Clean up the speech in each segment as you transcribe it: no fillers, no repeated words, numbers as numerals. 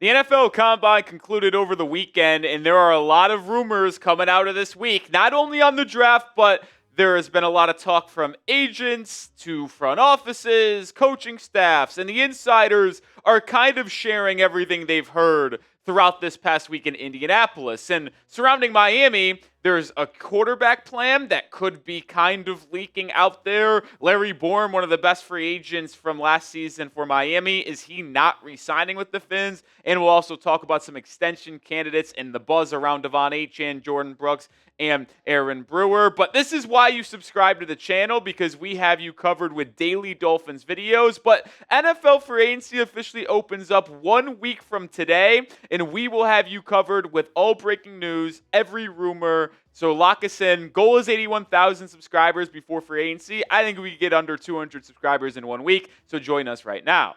The NFL Combine concluded over the weekend, and there are a lot of rumors coming out of this week, not only on the draft, but there has been a lot of talk from agents to front offices, coaching staffs, and the insiders are kind of sharing everything they've heard throughout this past week in Indianapolis. And surrounding Miami, there's a quarterback plan that could be kind of leaking out there. Larry Borom, one of the best free agents from last season for Miami, is he not re-signing with the Fins? And we'll also talk about some extension candidates and the buzz around De'Von Achane, Jordan Brooks, and Aaron Brewer. But this is why you subscribe to the channel, because we have you covered with daily Dolphins videos. But NFL free agency officially opens up 1 week from today, and we will have you covered with all breaking news, every rumor. So lock us in. Goal is 81,000 subscribers before free agency. I think we could get under 200 subscribers in 1 week, so join us right now.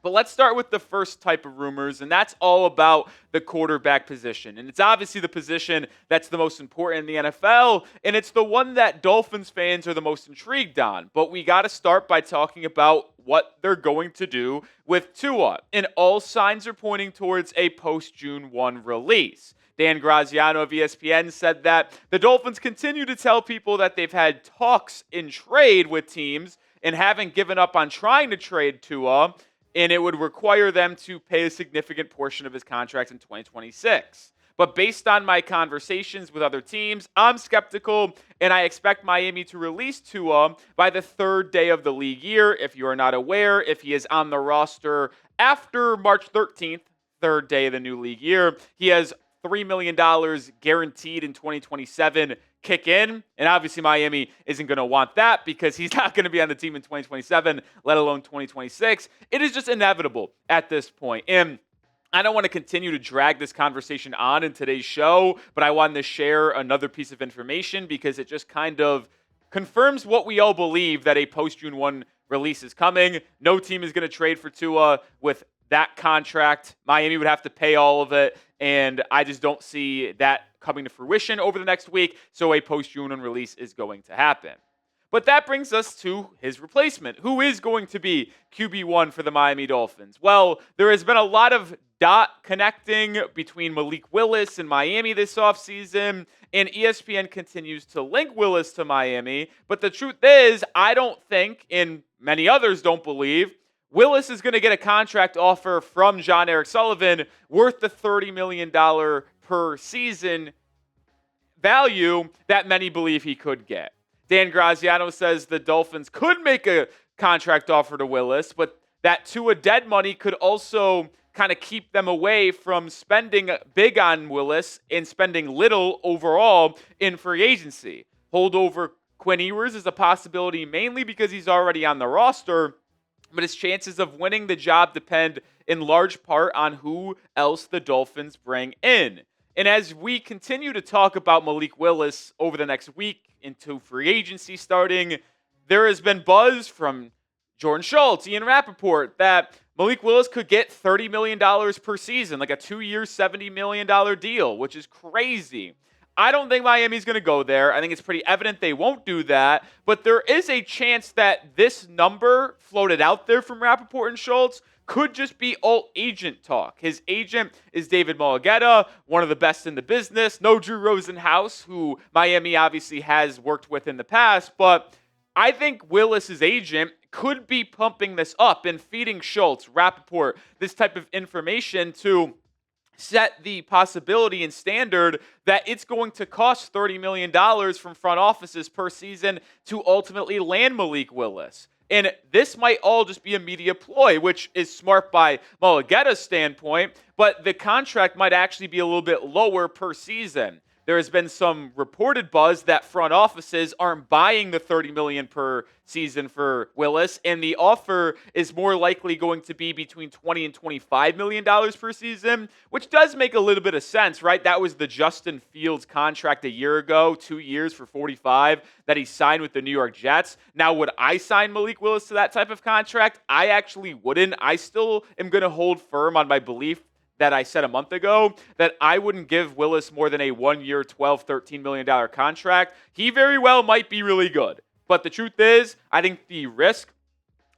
But let's start with the first type of rumors, and that's all about the quarterback position. And it's obviously the position that's the most important in the NFL, and it's the one that Dolphins fans are the most intrigued on. But we got to start by talking about what they're going to do with Tua. And all signs are pointing towards a post-June 1 release. Dan Graziano of ESPN said that the Dolphins continue to tell people that they've had talks in trade with teams and haven't given up on trying to trade Tua, and it would require them to pay a significant portion of his contract in 2026. But based on my conversations with other teams, I'm skeptical, and I expect Miami to release Tua by the third day of the league year. If you are not aware, if he is on the roster after March 13th, third day of the new league year, he has $3 million guaranteed in 2027 kick in. And obviously Miami isn't going to want that because he's not going to be on the team in 2027, let alone 2026. It is just inevitable at this point. And I don't want to continue to drag this conversation on in today's show, but I wanted to share another piece of information because it just kind of confirms what we all believe, that a post-June 1 release is coming. No team is going to trade for Tua with that contract. Miami would have to pay all of it, and I just don't see that coming to fruition over the next week, so a post-June 1 release is going to happen. But that brings us to his replacement. Who is going to be QB1 for the Miami Dolphins? Well, there has been a lot of dot connecting between Malik Willis and Miami this offseason, and ESPN continues to link Willis to Miami. But the truth is, I don't think, and many others don't believe, Willis is going to get a contract offer from Jon-Eric Sullivan worth the $30 million per season value that many believe he could get. Dan Graziano says the Dolphins could make a contract offer to Willis, but that Tua dead money could also kind of keep them away from spending big on Willis and spending little overall in free agency. Holdover Quinn Ewers is a possibility mainly because he's already on the roster, but his chances of winning the job depend in large part on who else the Dolphins bring in. And as we continue to talk about Malik Willis over the next week into free agency starting, there has been buzz from Jordan Schultz, Ian Rappaport, that Malik Willis could get $30 million per season, like a 2-year, $70 million deal, which is crazy. I don't think Miami's going to go there. I think it's pretty evident they won't do that. But there is a chance that this number floated out there from Rappaport and Schultz could just be alt agent talk. His agent is David Mulligetta, one of the best in the business. No Drew Rosenhaus, who Miami obviously has worked with in the past. But I think Willis's agent could be pumping this up and feeding Schultz, Rappaport, this type of information to set the possibility and standard that it's going to cost $30 million from front offices per season to ultimately land Malik Willis. And this might all just be a media ploy, which is smart by Mulligetta's standpoint, but the contract might actually be a little bit lower per season. There has been some reported buzz that front offices aren't buying the $30 million per season for Willis, and the offer is more likely going to be between $20 and $25 million per season, which does make a little bit of sense, right? That was the Justin Fields contract a year ago, 2 years for $45 that he signed with the New York Jets. Now, would I sign Malik Willis to that type of contract? I actually wouldn't. I still am going to hold firm on my belief that I said a month ago, that I wouldn't give Willis more than a 1-year, $12, $13 million contract. He very well might be really good. But the truth is, I think the risk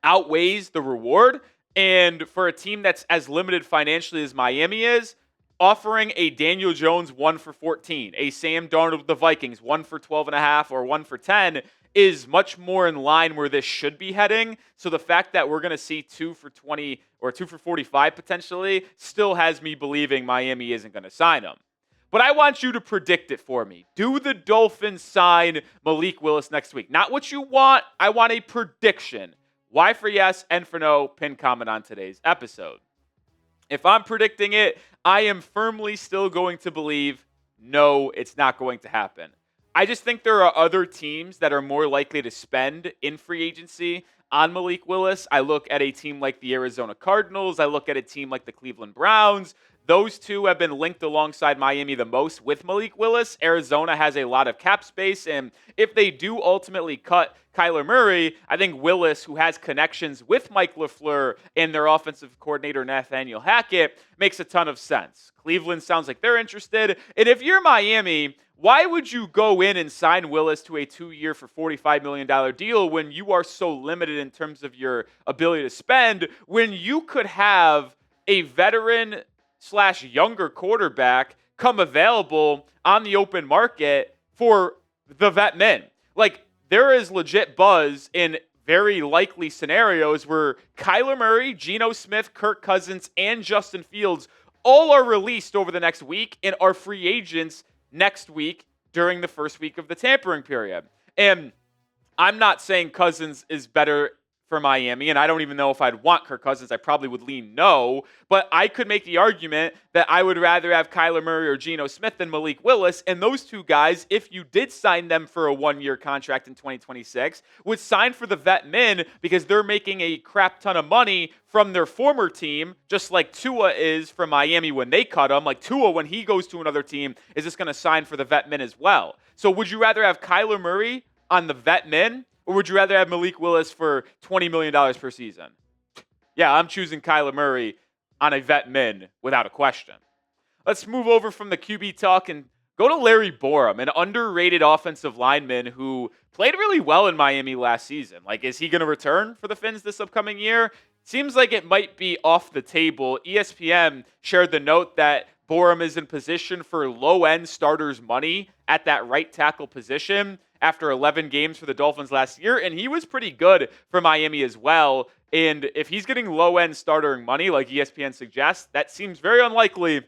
outweighs the reward. And for a team that's as limited financially as Miami is, offering a Daniel Jones 1 for 14, a Sam Darnold with the Vikings 1 for 12.5 or 1 for 10 is much more in line where this should be heading. So the fact that we're going to see 2 for 20 or 2 for 45 potentially still has me believing Miami isn't going to sign him. But I want you to predict it for me. Do the Dolphins sign Malik Willis next week? Not what you want. I want a prediction. Y for yes, N for no. Pin comment on today's episode. If I'm predicting it, I am firmly still going to believe no, it's not going to happen. I just think there are other teams that are more likely to spend in free agency on Malik Willis. I look at a team like the Arizona Cardinals. I look at a team like the Cleveland Browns. Those two have been linked alongside Miami the most with Malik Willis. Arizona has a lot of cap space, and if they do ultimately cut Kyler Murray, I think Willis, who has connections with Mike LaFleur and their offensive coordinator Nathaniel Hackett, makes a ton of sense. Cleveland sounds like they're interested, and if you're Miami, why would you go in and sign Willis to a 2-year for $45 million deal when you are so limited in terms of your ability to spend, when you could have a veteran / younger quarterback come available on the open market for the vet men? Like, there is legit buzz in very likely scenarios where Kyler Murray, Geno Smith, Kirk Cousins, and Justin Fields all are released over the next week and are free agents next week during the first week of the tampering period. And I'm not saying Cousins is better for Miami, and I don't even know if I'd want Kirk Cousins. I probably would lean no, but I could make the argument that I would rather have Kyler Murray or Geno Smith than Malik Willis, and those two guys, if you did sign them for a 1-year contract in 2026, would sign for the vet min because they're making a crap ton of money from their former team, just like Tua is from Miami when they cut him. Like Tua, when he goes to another team, is just going to sign for the vet min as well. So would you rather have Kyler Murray on the vet min, or would you rather have Malik Willis for $20 million per season? Yeah, I'm choosing Kyler Murray on a vet min without a question. Let's move over from the QB talk and go to Larry Borom, an underrated offensive lineman who played really well in Miami last season. Like, is he going to return for the Fins this upcoming year? Seems like it might be off the table. ESPN shared the note that Borom is in position for low-end starters' money at that right tackle position after 11 games for the Dolphins last year, and he was pretty good for Miami as well. And if he's getting low-end starter money, like ESPN suggests, that seems very unlikely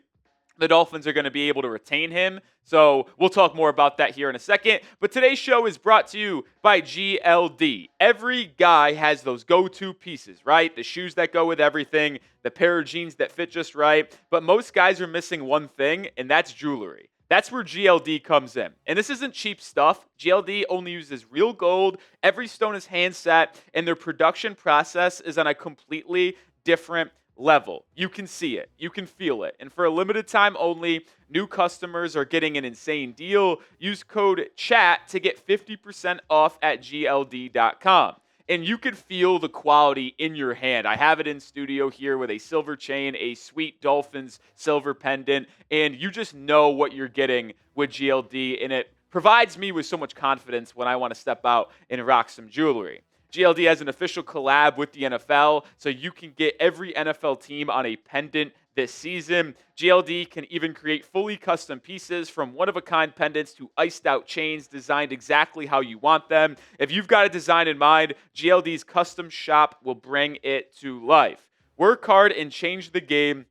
the Dolphins are going to be able to retain him. So we'll talk more about that here in a second. But today's show is brought to you by GLD. Every guy has those go-to pieces, right? The shoes that go with everything, the pair of jeans that fit just right. But most guys are missing one thing, and that's jewelry. That's where GLD comes in. And this isn't cheap stuff. GLD only uses real gold. Every stone is hand set, and their production process is on a completely different level. You can see it. You can feel it. And for a limited time only, new customers are getting an insane deal. Use code CHAT to get 50% off at GLD.com. And you can feel the quality in your hand. I have it in studio here with a silver chain, a sweet Dolphins silver pendant, and you just know what you're getting with GLD, and it provides me with so much confidence when I want to step out and rock some jewelry. GLD has an official collab with the NFL, so you can get every NFL team on a pendant this season. GLD can even create fully custom pieces, from one-of-a-kind pendants to iced-out chains designed exactly how you want them. If you've got a design in mind, GLD's custom shop will bring it to life. Work hard and change the game.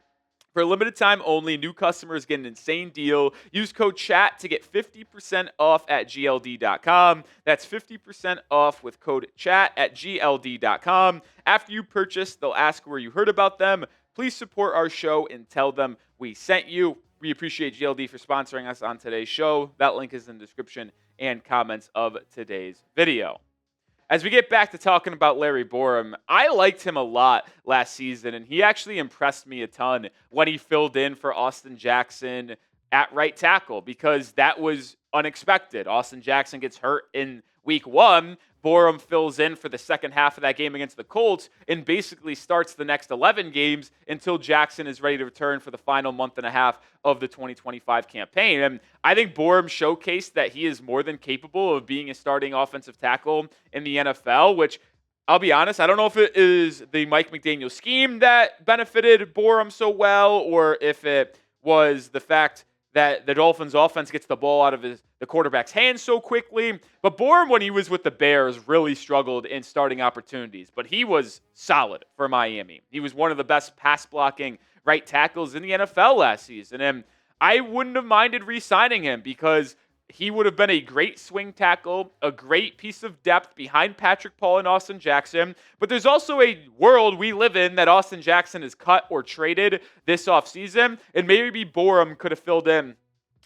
For a limited time only, new customers get an insane deal. Use code CHAT to get 50% off at GLD.com. That's 50% off with code CHAT at GLD.com. After you purchase, they'll ask where you heard about them. Please support our show and tell them we sent you. We appreciate GLD for sponsoring us on today's show. That link is in the description and comments of today's video. As we get back to talking about Larry Borom, I liked him a lot last season, and he actually impressed me a ton when he filled in for Austin Jackson at right tackle, because that was unexpected. Austin Jackson gets hurt in week 1. Borom fills in for the second half of that game against the Colts and basically starts the next 11 games until Jackson is ready to return for the final month and a half of the 2025 campaign. And I think Borom showcased that he is more than capable of being a starting offensive tackle in the NFL, which I'll be honest, I don't know if it is the Mike McDaniel scheme that benefited Borom so well, or if it was the fact that the Dolphins offense gets the ball out of the quarterback's hands so quickly. But Borom, when he was with the Bears, really struggled in starting opportunities. But he was solid for Miami. He was one of the best pass blocking right tackles in the NFL last season. And I wouldn't have minded re-signing him because he would have been a great swing tackle, a great piece of depth behind Patrick Paul and Austin Jackson. But there's also a world we live in that Austin Jackson is cut or traded this offseason, and maybe Borom could have filled in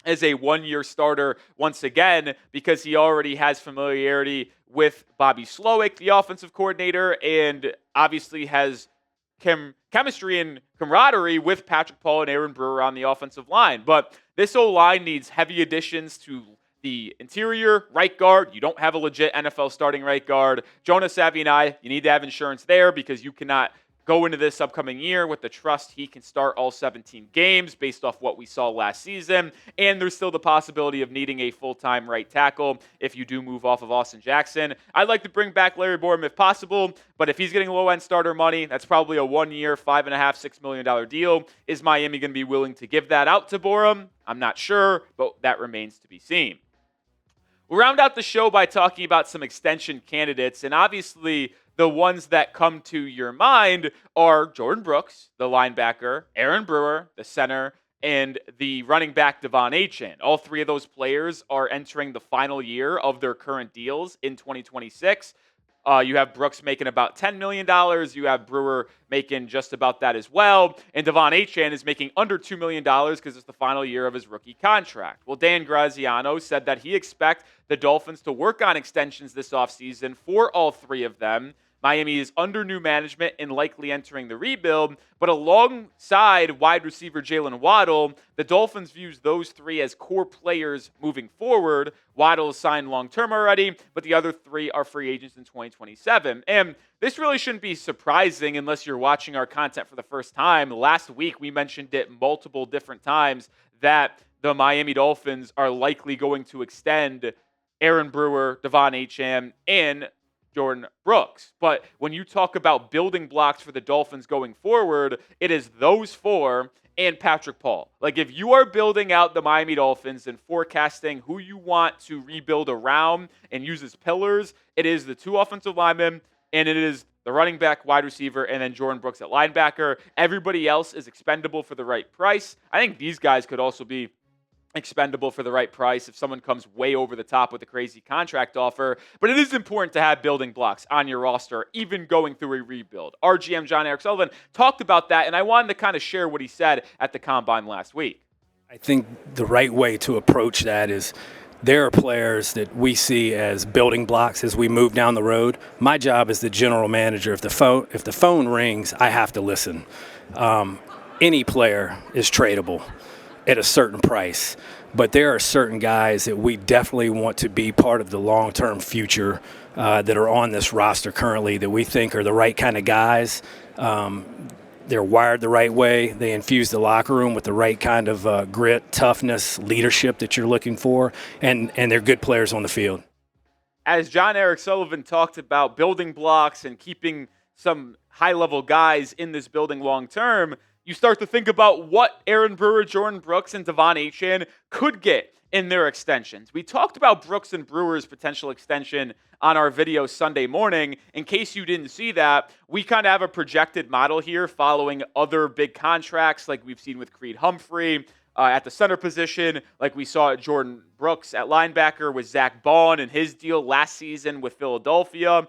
as a one-year starter once again because he already has familiarity with Bobby Slowick, the offensive coordinator, and obviously has chemistry and camaraderie with Patrick Paul and Aaron Brewer on the offensive line. But this O-line needs heavy additions to the interior. Right guard, you don't have a legit NFL starting right guard. Jonah Savignai, you need to have insurance there because you cannot go into this upcoming year with the trust he can start all 17 games based off what we saw last season. And there's still the possibility of needing a full-time right tackle if you do move off of Austin Jackson. I'd like to bring back Larry Borom if possible, but if he's getting low-end starter money, that's probably a one-year, $5.5–6 million deal. Is Miami going to be willing to give that out to Borom? I'm not sure, but that remains to be seen. We'll round out the show by talking about some extension candidates, and obviously the ones that come to your mind are Jordan Brooks, the linebacker, Aaron Brewer, the center, and the running back De'Von Achane. All three of those players are entering the final year of their current deals in 2026. You have Brooks making about $10 million. You have Brewer making just about that as well. And De'Von Achane is making under $2 million because it's the final year of his rookie contract. Well, Dan Graziano said that he expects the Dolphins to work on extensions this offseason for all three of them. Miami is under new management and likely entering the rebuild, but alongside wide receiver Jalen Waddle, the Dolphins views those three as core players moving forward. Waddle is signed long-term already, but the other three are free agents in 2027. And this really shouldn't be surprising unless you're watching our content for the first time. Last week, we mentioned it multiple different times that the Miami Dolphins are likely going to extend Aaron Brewer, De'Von Achane, and Jordan Brooks. But when you talk about building blocks for the Dolphins going forward, it is those four and Patrick Paul. Like, if you are building out the Miami Dolphins and forecasting who you want to rebuild around and use as pillars, it is the two offensive linemen and it is the running back, wide receiver, and then Jordan Brooks at linebacker. Everybody else is expendable for the right price. I think these guys could also be expendable for the right price if someone comes way over the top with a crazy contract offer. But it is important to have building blocks on your roster, even going through a rebuild. Our GM, Jon-Eric Sullivan, talked about that, and I wanted to kind of share what he said at the Combine last week. I think the right way to approach that is there are players that we see as building blocks as we move down the road. My job as the general manager, if the phone rings, I have to listen. Any player is tradable at a certain price, but there are certain guys that we definitely want to be part of the long-term future that are on this roster currently that we think are the right kind of guys. They're wired the right way. They infuse the locker room with the right kind of grit, toughness, leadership that you're looking for, and they're good players on the field. As Jon-Eric Sullivan talked about building blocks and keeping some high-level guys in this building long-term, you start to think about what Aaron Brewer, Jordan Brooks, and De'Von Achane could get in their extensions. We talked about Brooks and Brewer's potential extension on our video Sunday morning. In case you didn't see that, we kind of have a projected model here following other big contracts like we've seen with Creed Humphrey at the center position, like we saw at Jordan Brooks at linebacker with Zach Bond and his deal last season with Philadelphia.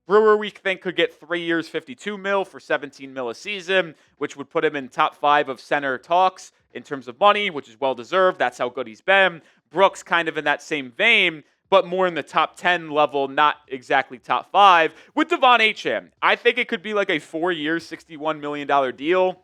Brewer, we think, could get 3 years, $52 million for $17 million a season, which would put him in top 5 of center talks in terms of money, which is well-deserved. That's how good he's been. Brooks kind of in that same vein, but more in the top 10 level, not exactly top 5. With De'Von Achane, I think it could be like a 4-year, $61 million deal.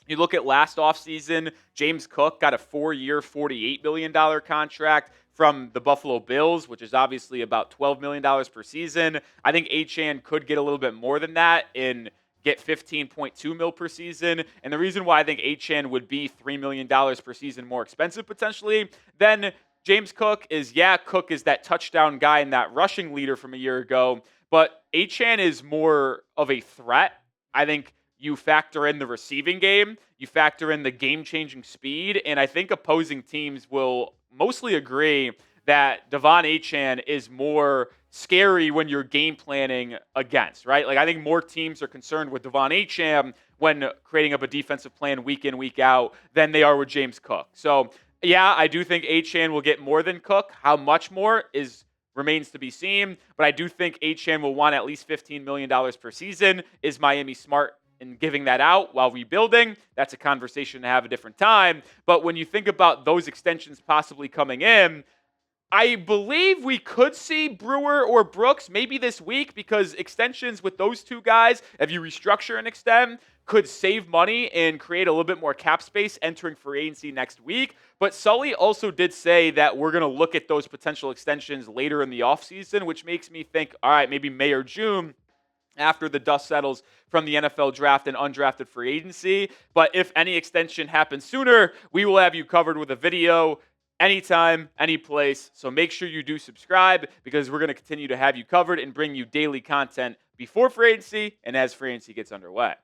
You look at last offseason, James Cook got a 4-year, $48 million contract from the Buffalo Bills, which is obviously about $12 million per season. I think Achane could get a little bit more than that and get $15.2 million per season. And the reason why I think Achane would be $3 million per season more expensive potentially than James Cook is, Cook is that touchdown guy and that rushing leader from a year ago, but Achane is more of a threat. I think you factor in the receiving game, you factor in the game-changing speed, and I think opposing teams will mostly agree that De'Von Achane is more scary when you're game planning against, right? Like, I think more teams are concerned with De'Von Achane when creating up a defensive plan week in, week out than they are with James Cook. So, yeah, I do think Achane will get more than Cook. How much more remains to be seen, but I do think Achane will want at least $15 million per season. Is Miami smart in giving that out while rebuilding? That's a conversation to have a different time. But when you think about those extensions possibly coming in, I believe we could see Brewer or Brooks maybe this week, because extensions with those two guys, if you restructure and extend, could save money and create a little bit more cap space entering free agency next week. But Sully also did say that we're going to look at those potential extensions later in the offseason, which makes me think, all right, maybe May or June, after the dust settles from the NFL draft and undrafted free agency. But if any extension happens sooner, we will have you covered with a video anytime, any place. So make sure you do subscribe, because we're going to continue to have you covered and bring you daily content before free agency and as free agency gets underway.